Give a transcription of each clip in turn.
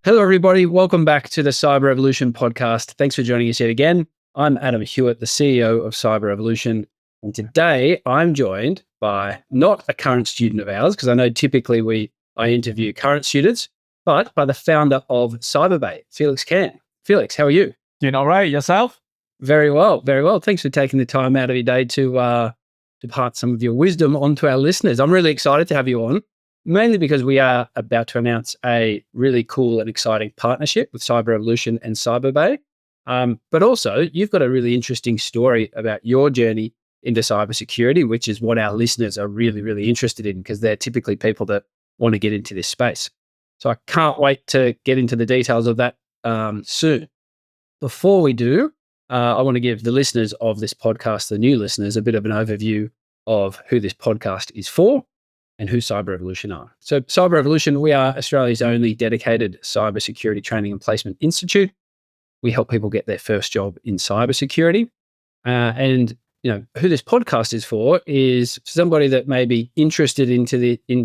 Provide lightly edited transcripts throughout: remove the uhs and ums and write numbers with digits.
Hello, everybody. Welcome back to the Cyber Revolution podcast. Thanks for joining us yet again. I'm Adam Hewitt, the CEO of Cyber Revolution. And today I'm joined by not a current student of ours, because I know typically I interview current students, but by the founder of Cyberbay, Felix Kan. Felix, how are you? Doing all right. Yourself? Very well, very well. Thanks for taking the time out of your day to depart some of your wisdom onto our listeners. I'm really excited to have you on, mainly because we are about to announce a really cool and exciting partnership with Cyber Revolution and Cyberbay. But also, you've got a really interesting story about your journey into cybersecurity, which is what our listeners are really, really interested in, because they're typically people that want to get into this space. So I can't wait to get into the details of that soon. Before we do, I want to give the listeners of this podcast, the new listeners, a bit of an overview of who this podcast is for and who Cyber Revolution are. So Cyber Revolution, we are Australia's only dedicated cybersecurity training and placement institute. We help people get their first job in cybersecurity. And who this podcast is for is somebody that may be interested in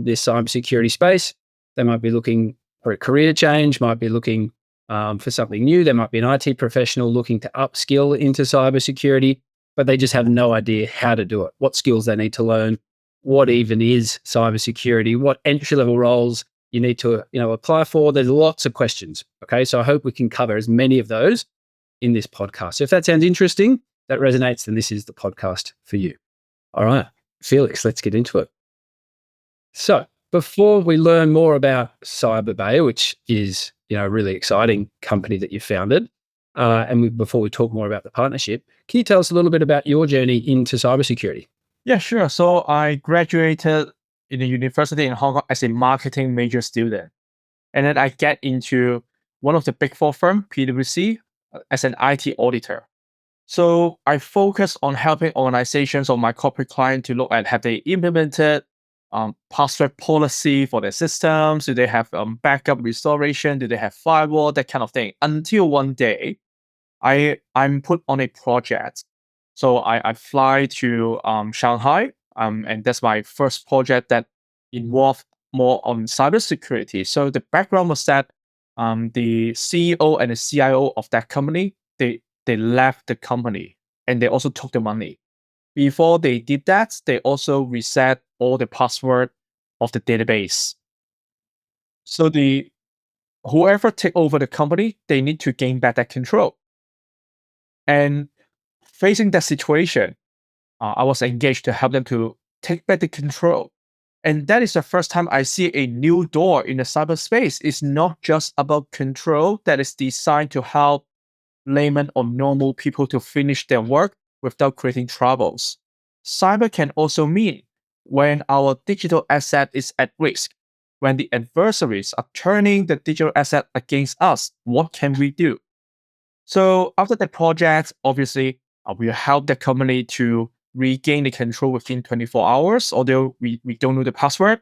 this cybersecurity space. They might be looking for a career change, might be looking for something new. There might be an IT professional looking to upskill into cybersecurity, but they just have no idea how to do it, what skills they need to learn, what even is cybersecurity, what entry-level roles you need to apply for. There's lots of questions. Okay, so I hope we can cover as many of those in this podcast. So if that sounds interesting, that resonates, then this is the podcast for you. All right, Felix, let's get into it. So before we learn more about Cyberbay, which is a really exciting company that you founded, before we talk more about the partnership, can you tell us a little bit about your journey into cybersecurity? Yeah, sure. So I graduated in the university in Hong Kong as a marketing major student. And then I get into one of the big four firms, PwC, as an IT auditor. So I focus on helping organizations or my corporate client to look at, have they implemented password policy for their systems? Do they have backup restoration? Do they have firewall? That kind of thing. Until one day, I'm put on a project. So I fly to Shanghai, and that's my first project that involved more on cybersecurity. So the background was that the CEO and the CIO of that company, they left the company and they also took the money. Before they did that, they also reset all the password of the database. So whoever take over the company, they need to gain back that control. And facing that situation, I was engaged to help them to take back the control. And that is the first time I see a new door in the cyberspace. It's not just about control that is designed to help layman or normal people to finish their work without creating troubles. Cyber can also mean when our digital asset is at risk, when the adversaries are turning the digital asset against us, what can we do? So after that project, obviously, we help the company to regain the control within 24 hours. Although we don't know the password,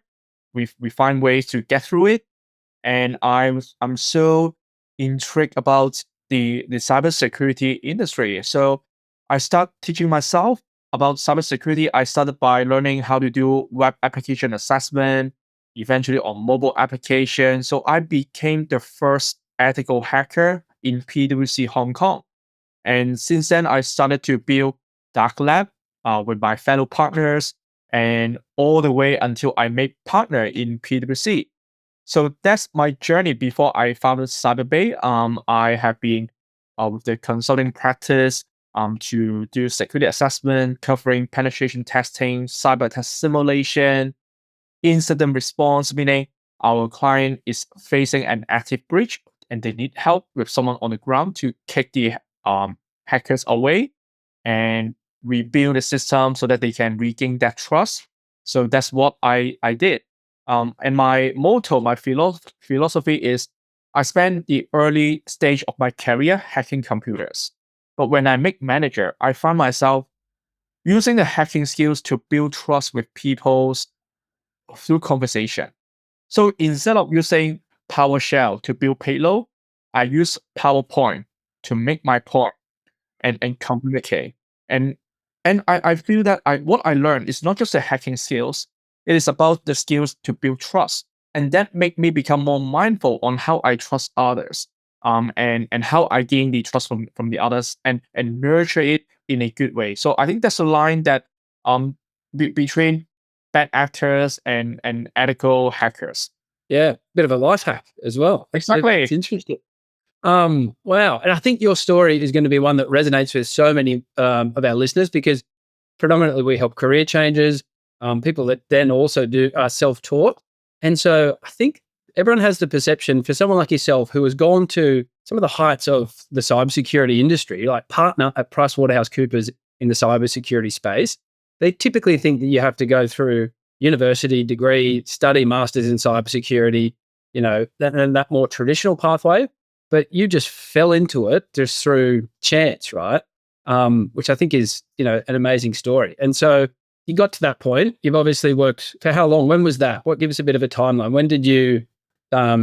we find ways to get through it. And I'm so intrigued about the cybersecurity industry. So I start teaching myself about cybersecurity. I started by learning how to do web application assessment, eventually on mobile application. So I became the first ethical hacker in PwC Hong Kong. And since then, I started to build Dark Lab with my fellow partners, and all the way until I made partner in PwC. So that's my journey before I founded Cyberbay. I have been with the consulting practice to do security assessment, covering penetration testing, cyber test simulation, incident response, meaning our client is facing an active breach and they need help with someone on the ground to kick the hackers away and rebuild the system so that they can regain that trust. So that's what I did. And my motto, my philosophy is I spent the early stage of my career hacking computers. But when I make manager, I find myself using the hacking skills to build trust with people through conversation. So instead of using PowerShell to build payload, I use PowerPoint to make my point and communicate. And I feel that what I learned is not just the hacking skills, it is about the skills to build trust. And that made me become more mindful on how I trust others, and how I gain the trust from the others, and nurture it in a good way. So I think that's a line that um between bad actors and ethical hackers. Yeah, bit of a life hack as well. It's Exactly. interesting. Wow. And I think your story is going to be one that resonates with so many of our listeners because predominantly we help career changers, people that then also are self-taught. And so I think everyone has the perception for someone like yourself who has gone to some of the heights of the cybersecurity industry, like partner at PricewaterhouseCoopers in the cybersecurity space. They typically think that you have to go through university degree, study masters in cybersecurity, that more traditional pathway. But you just fell into it just through chance, right? Which I think is, an amazing story. And so you got to that point. You've obviously worked for how long? When was that? Give us a bit of a timeline. When did you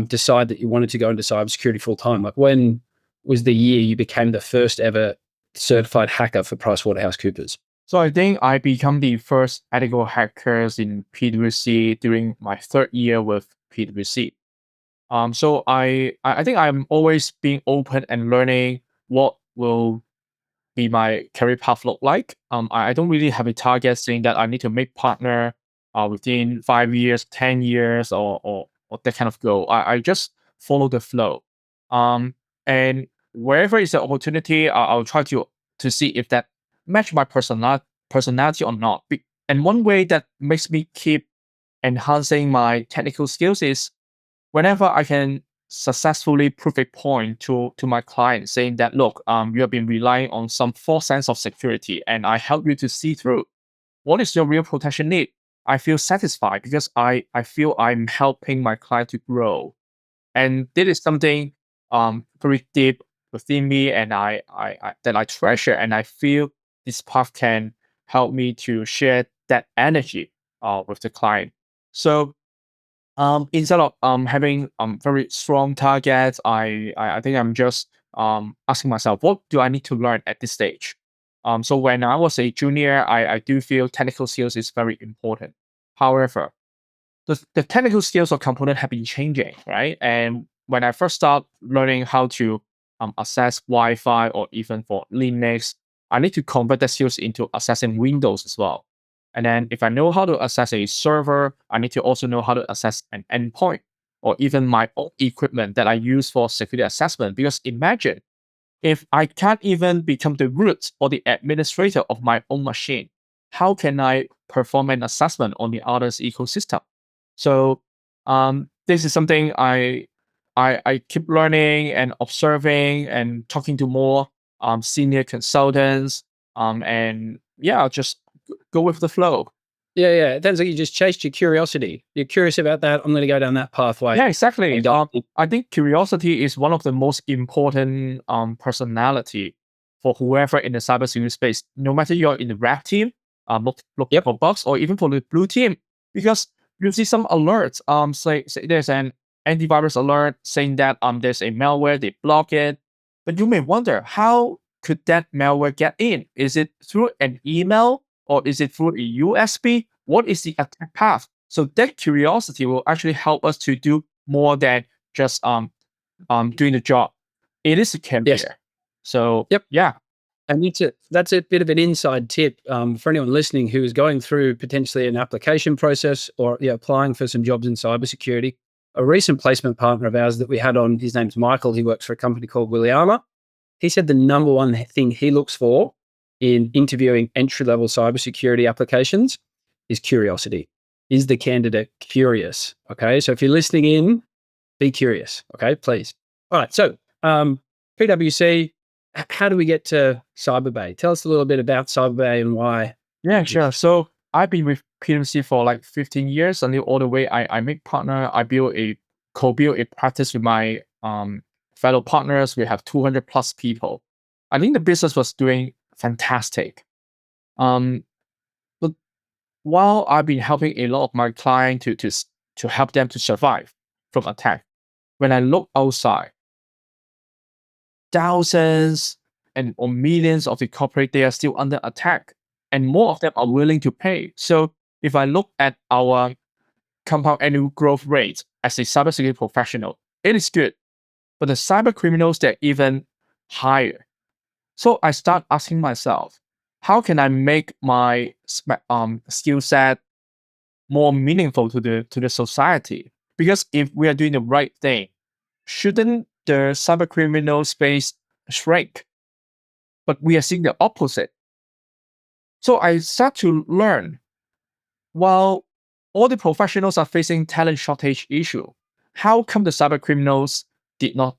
decide that you wanted to go into cybersecurity full time? Like when was the year you became the first ever certified hacker for PricewaterhouseCoopers? So I think I become the first ethical hackers in PwC during my third year with PwC. So I think I'm always being open and learning what will be my career path look like. I don't really have a target saying that I need to make partner within 5 years, 10 years, or that kind of goal. I just follow the flow. And wherever is the opportunity, I'll try to see if that match my personality or not. And one way that makes me keep enhancing my technical skills is whenever I can successfully prove a point to my client saying that, look, you have been relying on some false sense of security and I help you to see through what is your real protection need. I feel satisfied because I feel I'm helping my client to grow. And this is something very deep within me, and I that I treasure, and I feel this path can help me to share that energy with the client. So instead of having very strong targets, I think I'm just asking myself, what do I need to learn at this stage? So when I was a junior, I do feel technical skills is very important. However, the technical skills or component have been changing, right? And when I first start learning how to access Wi-Fi or even for Linux, I need to convert the skills into accessing Windows as well. And then if I know how to access a server, I need to also know how to access an endpoint or even my own equipment that I use for security assessment. Because imagine if I can't even become the root or the administrator of my own machine, how can I perform an assessment on the other's ecosystem? So this is something I keep learning and observing and talking to more senior consultants, and yeah, I'll just go with the flow. Yeah, yeah. It sounds like you just chased your curiosity. You're curious about that. I'm going to go down that pathway. Yeah, exactly. And go. I think curiosity is one of the most important personality for whoever in the cybersecurity space. No matter you're in the red team, looking Yep. for bugs, or even for the blue team, because you see some alerts. Say there's an antivirus alert saying that there's a malware, they block it, but you may wonder how could that malware get in? Is it through an email or is it through a USB? What is the attack path? So that curiosity will actually help us to do more than just doing the job. It is a Yes. career. So Yep. yeah. And that's a bit of an inside tip for anyone listening who is going through potentially an application process or applying for some jobs in cybersecurity. A recent placement partner of ours that we had on, his name's Michael. He works for a company called Williama. He said the number one thing he looks for in interviewing entry-level cybersecurity applications is curiosity. Is the candidate curious? Okay, so if you're listening in, be curious. Okay, please. All right, so PwC, how do we get to Cyberbay? Tell us a little bit about Cyberbay and why. Yeah, sure. So I've been with PwC for like 15 years until all the way I make partner. I co-build a practice with my fellow partners. We have 200 plus people. I think the business was doing fantastic. Um, but while I've been helping a lot of my clients to help them to survive from attack, when I look outside, thousands and or millions of the corporate, they are still under attack, and more of them are willing to pay. So if I look at our compound annual growth rate as a cybersecurity professional, it is good. But the cyber criminals, they're even higher. So I start asking myself, how can I make my skill set more meaningful to the society? Because if we are doing the right thing, shouldn't the cyber criminal space shrink? But we are seeing the opposite. So I start to learn, while all the professionals are facing talent shortage issue, how come the cyber criminals did not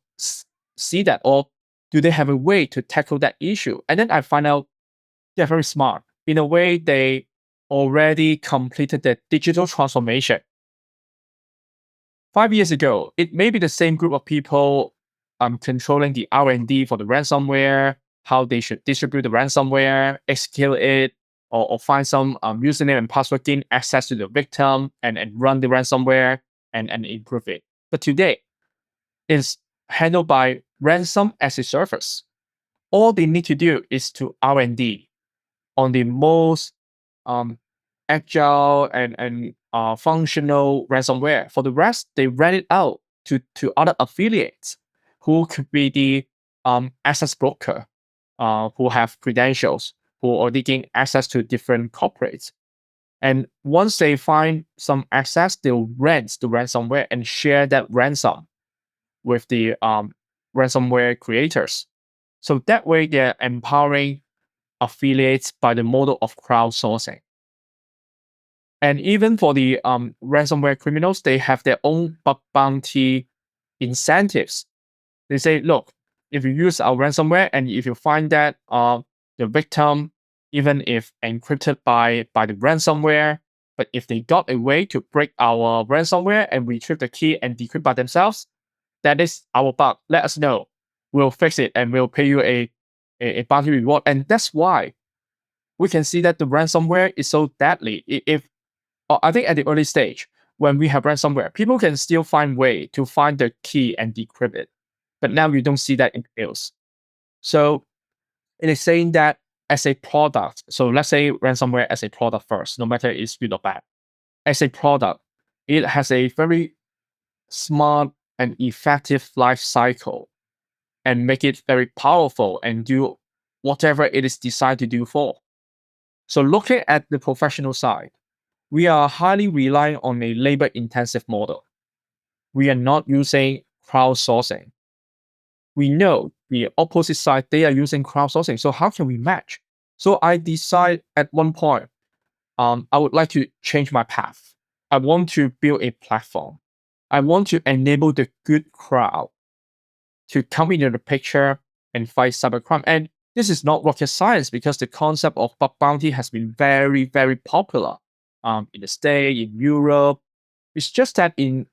see that, or do they have a way to tackle that issue? And then I find out they're very smart. In a way, they already completed the digital transformation. 5 years ago, it may be the same group of people controlling the R&D for the ransomware, how they should distribute the ransomware, execute it, or find some username and password, gain access to the victim, and run the ransomware and improve it. But today, it's handled by ransom as a service. All they need to do is to R&D on the most agile and functional ransomware. For the rest, they rent it out to other affiliates who could be the access broker, who have credentials, who already gain access to different corporates. And once they find some access, they'll rent the ransomware and share that ransom with the ransomware creators. So that way, they're empowering affiliates by the model of crowdsourcing. And even for the ransomware criminals, they have their own bug bounty incentives. They say, look, if you use our ransomware and if you find that the victim, even if encrypted by the ransomware, but if they got a way to break our ransomware and retrieve the key and decrypt by themselves, that is our bug. Let us know. We'll fix it and we'll pay you a bounty reward. And that's why we can see that the ransomware is so deadly. I think at the early stage, when we have ransomware, people can still find way to find the key and decrypt it. But now you don't see that in else. So it is saying that as a product, so let's say ransomware as a product first, no matter it's good or bad. As a product, it has a very smart and effective life cycle and make it very powerful and do whatever it is designed to do for. So looking at the professional side, we are highly reliant on a labor-intensive model. We are not using crowdsourcing. We know the opposite side, they are using crowdsourcing. So how can we match? So I decide at one point, I would like to change my path. I want to build a platform. I want to enable the good crowd to come into the picture and fight cybercrime. And this is not rocket science, because the concept of bug bounty has been very, very popular in the States, in Europe. It's just that in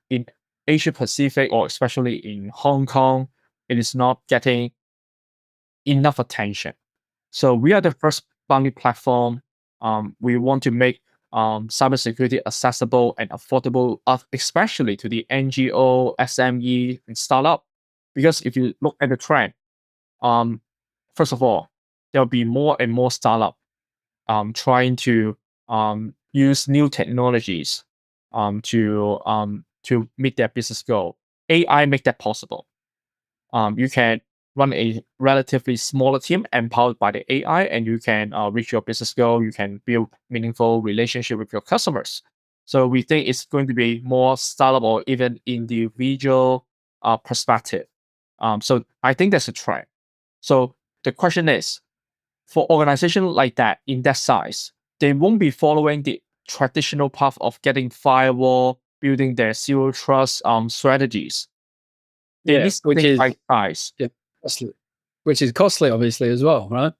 Asia Pacific, or especially in Hong Kong, it is not getting enough attention. So we are the first bounty platform. We want to make cybersecurity accessible and affordable, especially to the NGO, SME, and startup. Because if you look at the trend, first of all, there'll be more and more startup trying to use new technologies to meet their business goal. AI make that possible. You can run a relatively smaller team empowered by the AI, and you can reach your business goal. You can build meaningful relationship with your customers. So we think it's going to be more startup or even individual perspective. So I think that's a trend. So the question is, for organizations like that in that size, they won't be following the traditional path of getting firewall, building their zero trust strategies. They need something like size. Yeah, which is costly, obviously, as well, right?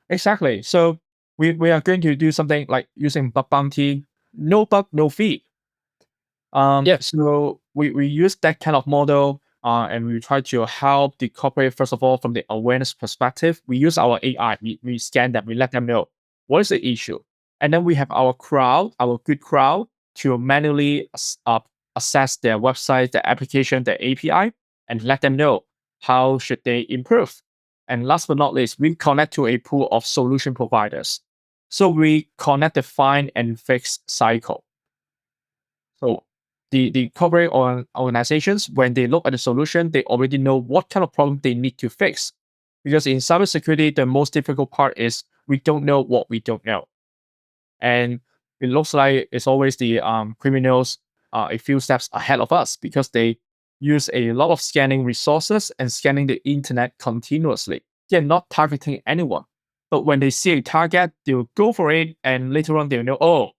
Exactly. So we are going to do something like using bug bounty, no bug, no fee. So we use that kind of model, and we try to help the corporate, first of all, from the awareness perspective. We use our AI, we scan them, we let them know what is the issue. And then we have our crowd, our good crowd, to manually assess their website, their application, their API, and let them know how should they improve. And last but not least, we connect to a pool of solution providers. So we connect the find and fix cycle. So the corporate organizations, when they look at the solution, they already know what kind of problem they need to fix. Because in cybersecurity, the most difficult part is we don't know what we don't know. And it looks like it's always the criminals a few steps ahead of us because they use a lot of scanning resources and scanning the internet continuously. They're not targeting anyone. But when they see a target, they'll go for it. And later on, they'll know, oh,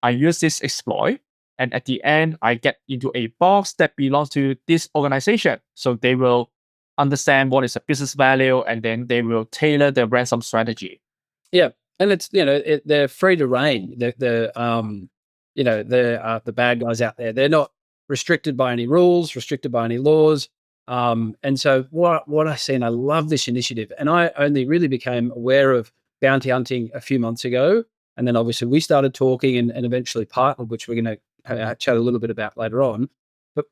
I use this exploit. And at the end, I get into a box that belongs to this organization. So they will understand what is the business value, and then they will tailor the ransom strategy. Yeah, and it's they're free to reign. The bad guys out there. They're not restricted by any rules, restricted by any laws. And so what I see, and I love this initiative, and I only really became aware of bounty hunting a few months ago, and then obviously we started talking and eventually partnered, which we're going to chat a little bit about later on. But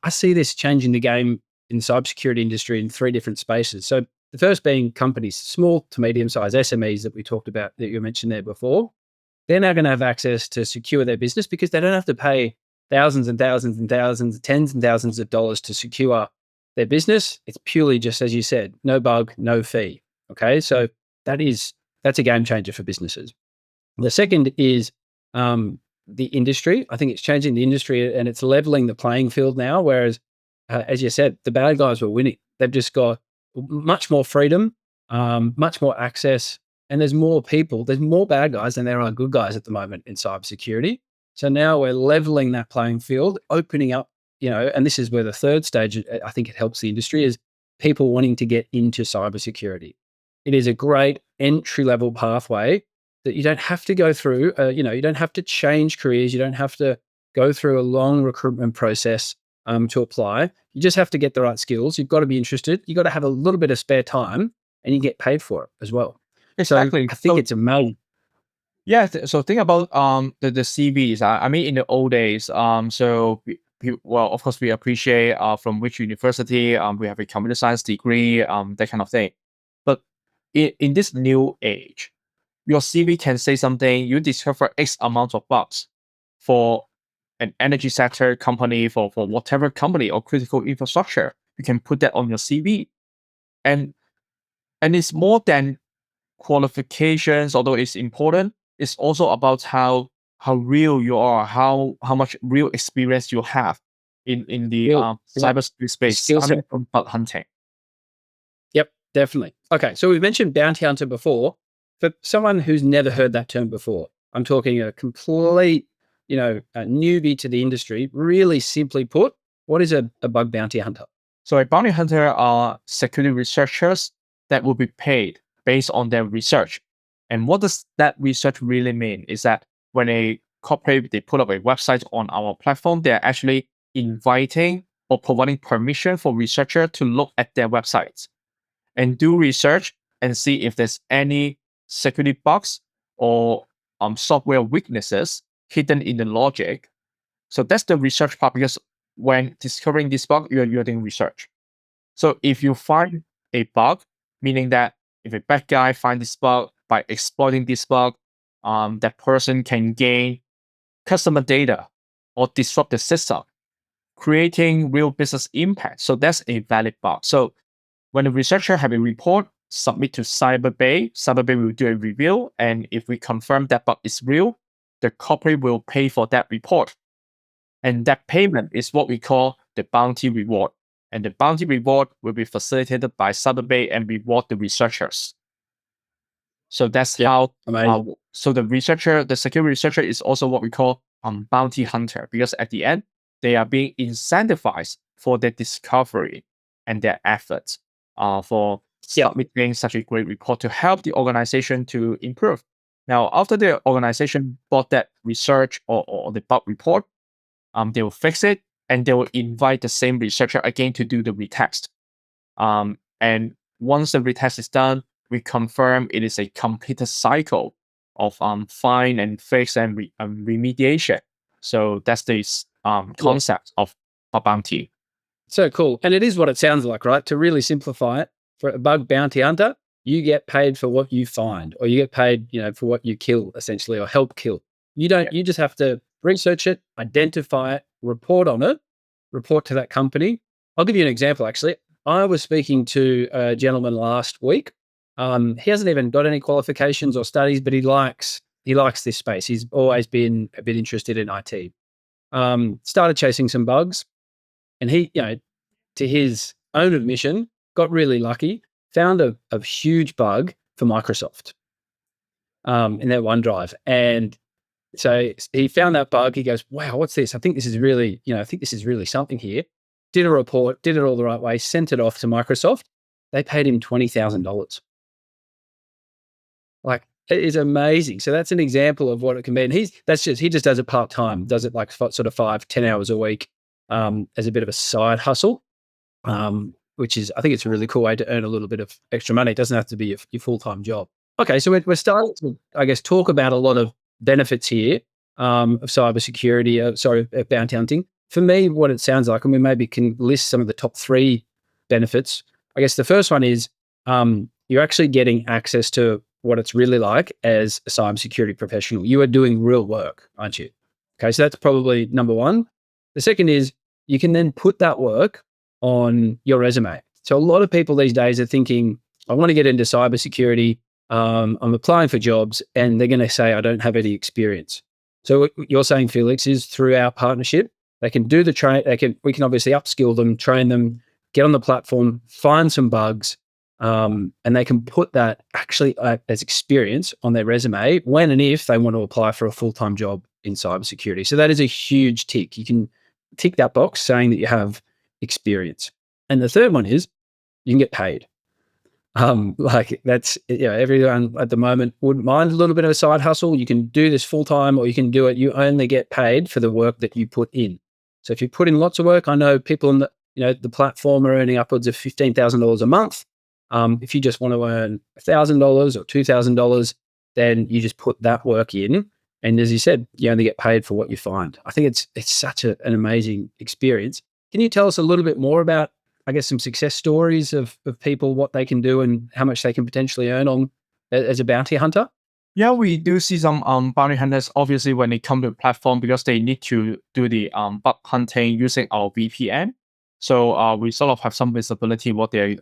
I see this changing the game in the cybersecurity industry in three different spaces. So the first being companies, small to medium-sized SMEs that we talked about, that you mentioned there before. They're now going to have access to secure their business because they don't have to pay thousands and thousands and thousands, tens and thousands of dollars to secure their business. It's purely just, as you said, no bug, no fee. Okay, so that's a game changer for businesses. The second is the industry. I think it's changing the industry and it's leveling the playing field now. Whereas, as you said, the bad guys were winning. They've just got much more freedom, much more access, and there's more people. There's more bad guys than there are good guys at the moment in cybersecurity. So now we're leveling that playing field, opening up, and this is where the third stage, I think it helps the industry, is people wanting to get into cybersecurity. It is a great entry-level pathway that you don't have to go through. You don't have to change careers. You don't have to go through a long recruitment process to apply. You just have to get the right skills. You've got to be interested. You've got to have a little bit of spare time, and you get paid for it as well. Exactly. So I think it's amazing. Yeah. So think about the CVs. I mean, in the old days, well, of course, we appreciate from which university we have a computer science degree, that kind of thing. But in this new age, your CV can say something. You discover X amount of bugs for an energy sector company, for whatever company or critical infrastructure. You can put that on your CV, and it's more than qualifications, although it's important. It's also about how real you are, how much real experience you have in the cybersecurity space, starting from bug hunting. Yep, definitely. Okay, so we've mentioned bounty hunter before. For someone who's never heard that term before, I'm talking a complete, a newbie to the industry. Really simply put, what is a bug bounty hunter? So a bounty hunter are security researchers that will be paid based on their research. And what does that research really mean? Is that when a corporate, they put up a website on our platform, they're actually inviting or providing permission for researcher to look at their websites and do research and see if there's any security bugs or software weaknesses hidden in the logic. So that's the research part, because when discovering this bug, you're doing research. So if you find a bug, meaning that if a bad guy finds this bug, by exploiting this bug, that person can gain customer data or disrupt the system, creating real business impact. So that's a valid bug. So when the researcher have a report, submit to Cyberbay. Cyberbay will do a review, and if we confirm that bug is real, the corporate will pay for that report. And that payment is what we call the bounty reward. And the bounty reward will be facilitated by Cyberbay and reward the researchers. So that's how. So the security researcher is also what we call bounty hunter, because at the end they are being incentivized for their discovery and their efforts for submitting such a great report to help the organization to improve. Now, after the organization bought that research or the bug report, they will fix it and they will invite the same researcher again to do the retest. And once the retest is done, we confirm it is a completed cycle of find and fix and remediation. So that's this concept of a bounty. So cool. And it is what it sounds like, right? To really simplify it, for a bug bounty hunter, you get paid for what you find, or you get paid, for what you kill, essentially, or help kill. You don't. You just have to research it, identify it, report on it, report to that company. I'll give you an example, actually. I was speaking to a gentleman last week. He hasn't even got any qualifications or studies, but he likes this space. He's always been a bit interested in IT. Started chasing some bugs, and he, to his own admission, got really lucky, found a huge bug for Microsoft in their OneDrive. And so he found that bug. He goes, wow, what's this? I think this is really something here. Did a report, did it all the right way, sent it off to Microsoft. They paid him $20,000. Like, it is amazing. So that's an example of what it can be. And he just does it part-time, does it like sort of 5-10 hours a week as a bit of a side hustle, which is, I think it's a really cool way to earn a little bit of extra money. It doesn't have to be your full-time job. Okay, so we're starting to, I guess, talk about a lot of benefits here of cybersecurity, of bounty hunting. For me, what it sounds like, and we maybe can list some of the top 3 benefits. I guess the first one is you're actually getting access to what it's really like as a cybersecurity professional. You are doing real work, aren't you? Okay, so that's probably number 1. The second is you can then put that work on your resume. So a lot of people these days are thinking, I want to get into cybersecurity. I'm applying for jobs, and they're going to say, I don't have any experience. So what you're saying, Felix, is through our partnership, they can do the we can obviously upskill them, train them, get on the platform, find some bugs, and they can put that actually as experience on their resume when and if they want to apply for a full-time job in cybersecurity. So that is a huge tick. You can tick that box saying that you have experience. And the third one is you can get paid. Like that's, everyone at the moment wouldn't mind a little bit of a side hustle. You can do this full-time, or you can do it. You only get paid for the work that you put in. So if you put in lots of work, I know people on the platform are earning upwards of $15,000 a month. If you just want to earn $1,000 or $2,000, then you just put that work in. And as you said, you only get paid for what you find. I think it's such an amazing experience. Can you tell us a little bit more about, I guess, some success stories of people, what they can do and how much they can potentially earn on as a bounty hunter? Yeah, we do see some bounty hunters, obviously, when they come to the platform, because they need to do the bug hunting using our VPN. So we sort of have some visibility what they're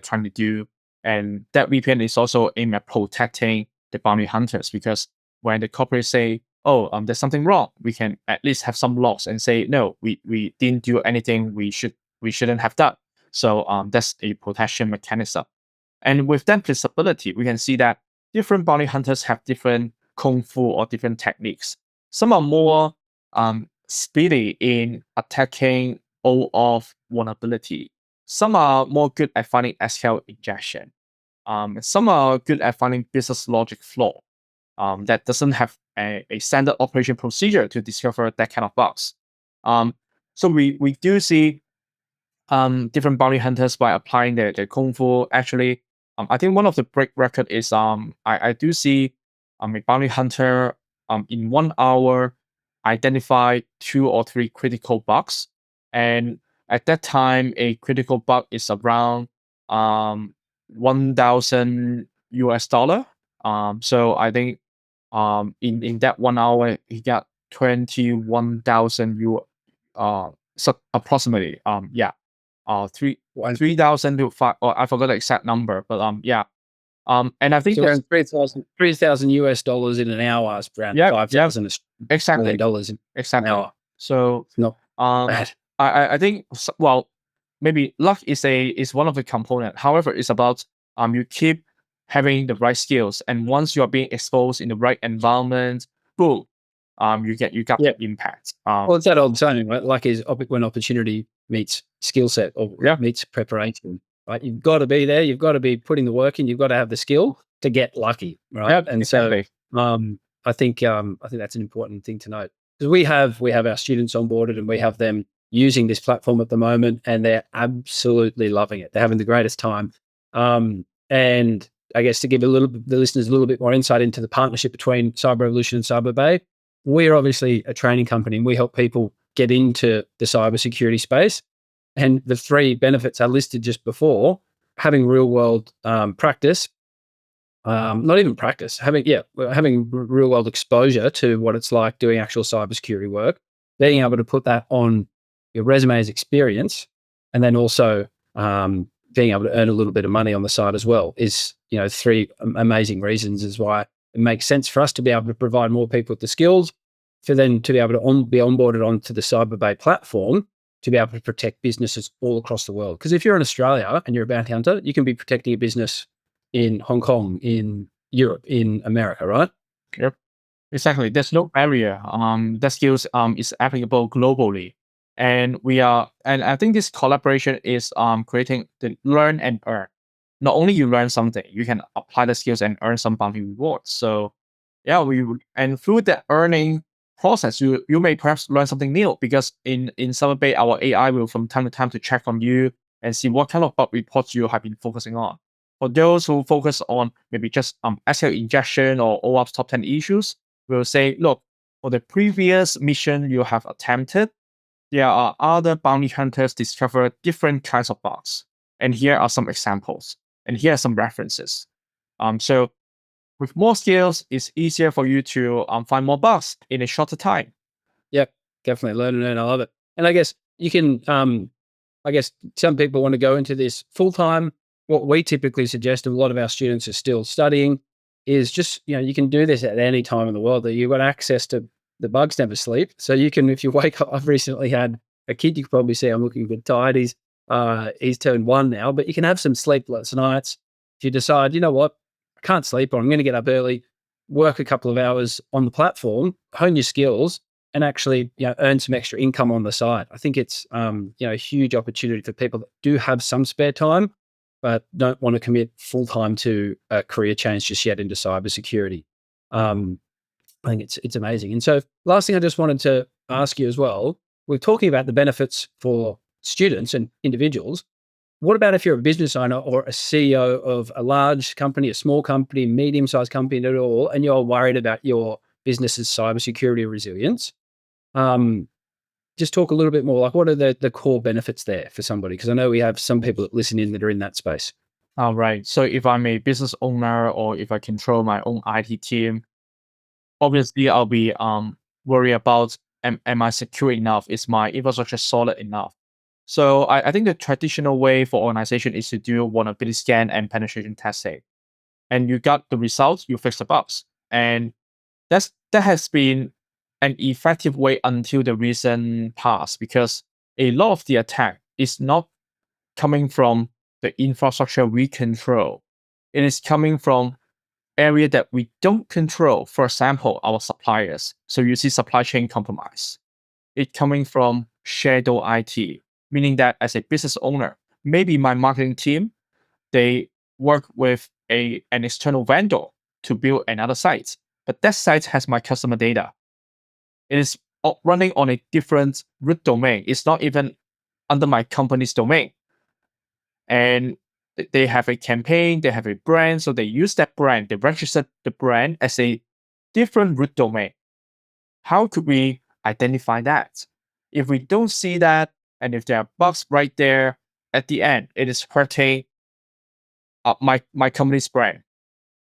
trying to do, and that VPN is also aimed at protecting the bounty hunters, because when the corporates say, "Oh, there's something wrong," we can at least have some logs and say, "No, we didn't do anything we shouldn't have done." So that's a protection mechanism. And with that visibility, we can see that different bounty hunters have different kung fu or different techniques. Some are more speedy in attacking OAuth vulnerability. Some are more good at finding SQL injection. Some are good at finding business logic flaw that doesn't have a standard operation procedure to discover that kind of bugs. So we do see different bounty hunters by applying their kung fu. Actually, I think one of the break record is I do see a bounty hunter in 1 hour identify 2 or 3 critical bugs, and at that time a critical bug is around $1,000. So I think in that 1 hour he got 21,000 so approximately 3,000 to 5, or I forgot the exact number, but and I think So that's $3,000 US in an hour is around $5,000 exactly dollars in an hour. So It's not bad. I think maybe luck is one of the component. However, it's about you keep having the right skills, and once you are being exposed in the right environment, boom, you got the impact. Well, it's that old saying, right? Luck is when opportunity meets skill set or meets preparation, right? You've got to be there. You've got to be putting the work in. You've got to have the skill to get lucky, right? Yeah, And exactly. so I think that's an important thing to note, because we have our students onboarded and we have them using this platform at the moment, and they're absolutely loving it. They're having the greatest time. And I guess to give the listeners a little bit more insight into the partnership between Cyber Revolution and Cyberbay, we're obviously a training company and we help people get into the cybersecurity space. And the 3 benefits are listed just before: having real world practice, not even practice, having real world exposure to what it's like doing actual cybersecurity work, being able to put that on your resume as experience, and then also being able to earn a little bit of money on the side as well is, three amazing reasons is why it makes sense for us to be able to provide more people with the skills for them to be able to be onboarded onto the Cyberbay platform to be able to protect businesses all across the world. Because if you're in Australia and you're a bounty hunter, you can be protecting a business in Hong Kong, in Europe, in America, right? Yep. Exactly. There's no barrier. That skills is applicable globally. And I think this collaboration is creating the learn and earn. Not only you learn something, you can apply the skills and earn some bounty rewards. So yeah, and through the earning process, you may perhaps learn something new, because in Cyberbay, our AI will from time to time to check on you and see what kind of bug reports you have been focusing on. For those who focus on maybe just SQL injection or OAuth top 10 issues, we'll say, look, for the previous mission you have attempted, there are other bounty hunters discover different kinds of bugs. And here are some examples. And here are some references. So with more skills, it's easier for you to find more bugs in a shorter time. Yep, definitely learn and earn. I love it. And I guess you can, I guess some people want to go into this full time. What we typically suggest, and a lot of our students are still studying, is just, you can do this at any time in the world. That you've got access to, the bugs never sleep. So you can, if you wake up, I've recently had a kid, you can probably see I'm looking a bit tired. He's turned 1 now, but you can have some sleepless nights. If you decide, you know what, I can't sleep, or I'm going to get up early, work a couple of hours on the platform, hone your skills, and actually, earn some extra income on the side. I think it's, a huge opportunity for people that do have some spare time, but don't want to commit full time to a career change just yet into cybersecurity. I think it's amazing. And so, last thing I just wanted to ask you as well, we're talking about the benefits for students and individuals. What about if you're a business owner or a CEO of a large company, a small company, medium-sized company at all, and you're worried about your business's cybersecurity resilience? Just talk a little bit more, like what are the core benefits there for somebody? Because I know we have some people that listen in that are in that space. All right. So if I'm a business owner, or if I control my own IT team, obviously I'll be worried about, am I secure enough? Is my infrastructure solid enough? So I think the traditional way for organization is to do vulnerability scan and penetration testing. And you got the results, you fix the bugs. And that has been an effective way until the recent past, because a lot of the attack is not coming from the infrastructure we control. It is coming from area that we don't control. For example, our suppliers. So you see supply chain compromise. It coming from shadow IT, meaning that as a business owner, maybe my marketing team, they work with an external vendor to build another site, but that site has my customer data. It is running on a different root domain. It's not even under my company's domain. And they have a campaign, they have a brand, so they use that brand, they register the brand as a different root domain. How could we identify that? If we don't see that, and if there are bugs right there, at the end, it is hurting my company's brand.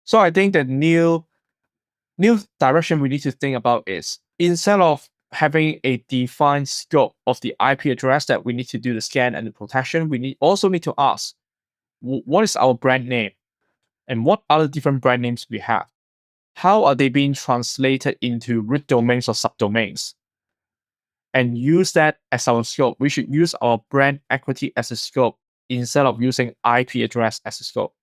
So I think the new direction we need to think about is, instead of having a defined scope of the IP address that we need to do the scan and the protection, we also need to ask, what is our brand name, and what other different brand names we have? How are they being translated into root domains or subdomains? And use that as our scope. We should use our brand equity as a scope instead of using IP address as a scope.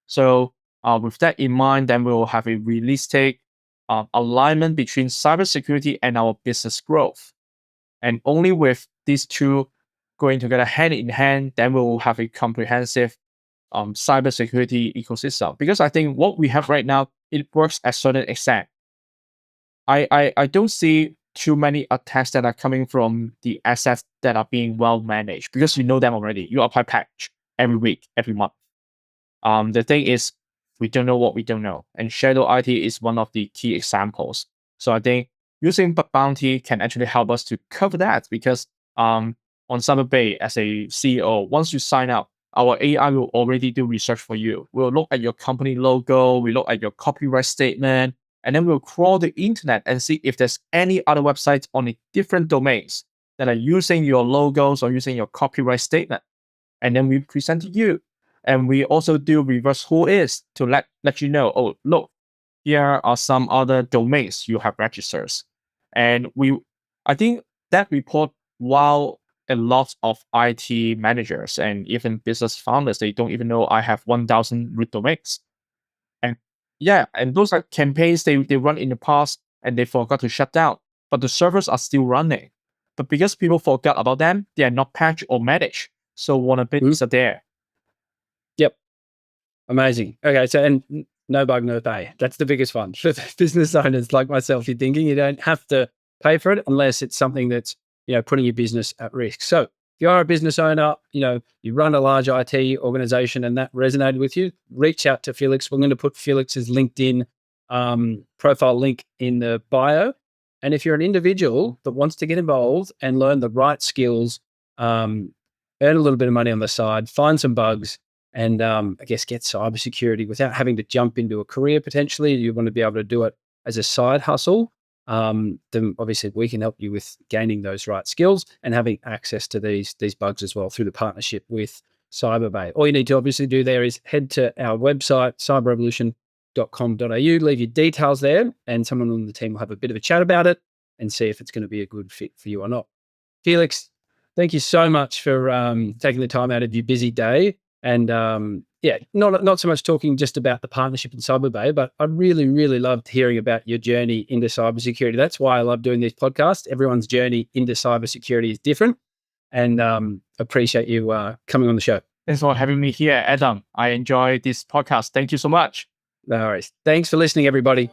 So with that in mind, then we will have a realistic alignment between cybersecurity and our business growth. And only with these two going together hand in hand, then we will have a comprehensive cybersecurity ecosystem. Because I think what we have right now, it works at a certain extent. I don't see too many attacks that are coming from the assets that are being well managed, because you know them already. You apply patch every week, every month. The thing is, we don't know what we don't know, and shadow IT is one of the key examples. So I think using bug bounty can actually help us to cover that, because on Cyberbay, as a CEO, once you sign up, our AI will already do research for you. We'll look at your company logo, we look at your copyright statement, and then we'll crawl the internet and see if there's any other websites on a different domains that are using your logos or using your copyright statement. And then we present to you. And we also do reverse who is to let you know, oh, look, here are some other domains you have registered. And I think that report, while a lot of IT managers and even business founders, they don't even know I have 1,000 root domains. And yeah, and those are campaigns they run in the past and they forgot to shut down, but the servers are still running. But because people forgot about them, they are not patched or managed. So vulnerabilities are there. Yep. Amazing. Okay. So, and no bug, no pay. That's the biggest one for business owners like myself. You're thinking you don't have to pay for it unless it's something that's, putting your business at risk. So if you are a business owner, you run a large IT organization and that resonated with you, reach out to Felix. We're going to put Felix's LinkedIn profile link in the bio. And if you're an individual that wants to get involved and learn the right skills, earn a little bit of money on the side, find some bugs, and I guess get cybersecurity without having to jump into a career potentially, you want to be able to do it as a side hustle, then obviously we can help you with gaining those right skills and having access to these bugs as well through the partnership with Cyberbay. All you need to obviously do there is head to our website, cyberrevolution.com.au, leave your details there, and someone on the team will have a bit of a chat about it and see if it's going to be a good fit for you or not. Felix, thank you so much for taking the time out of your busy day. And not so much talking just about the partnership in Cyberbay, but I really, really loved hearing about your journey into cybersecurity. That's why I love doing these podcasts. Everyone's journey into cybersecurity is different, and appreciate you coming on the show. Thanks for having me here, Adam. I enjoy this podcast. Thank you so much. No worries. Thanks for listening, everybody.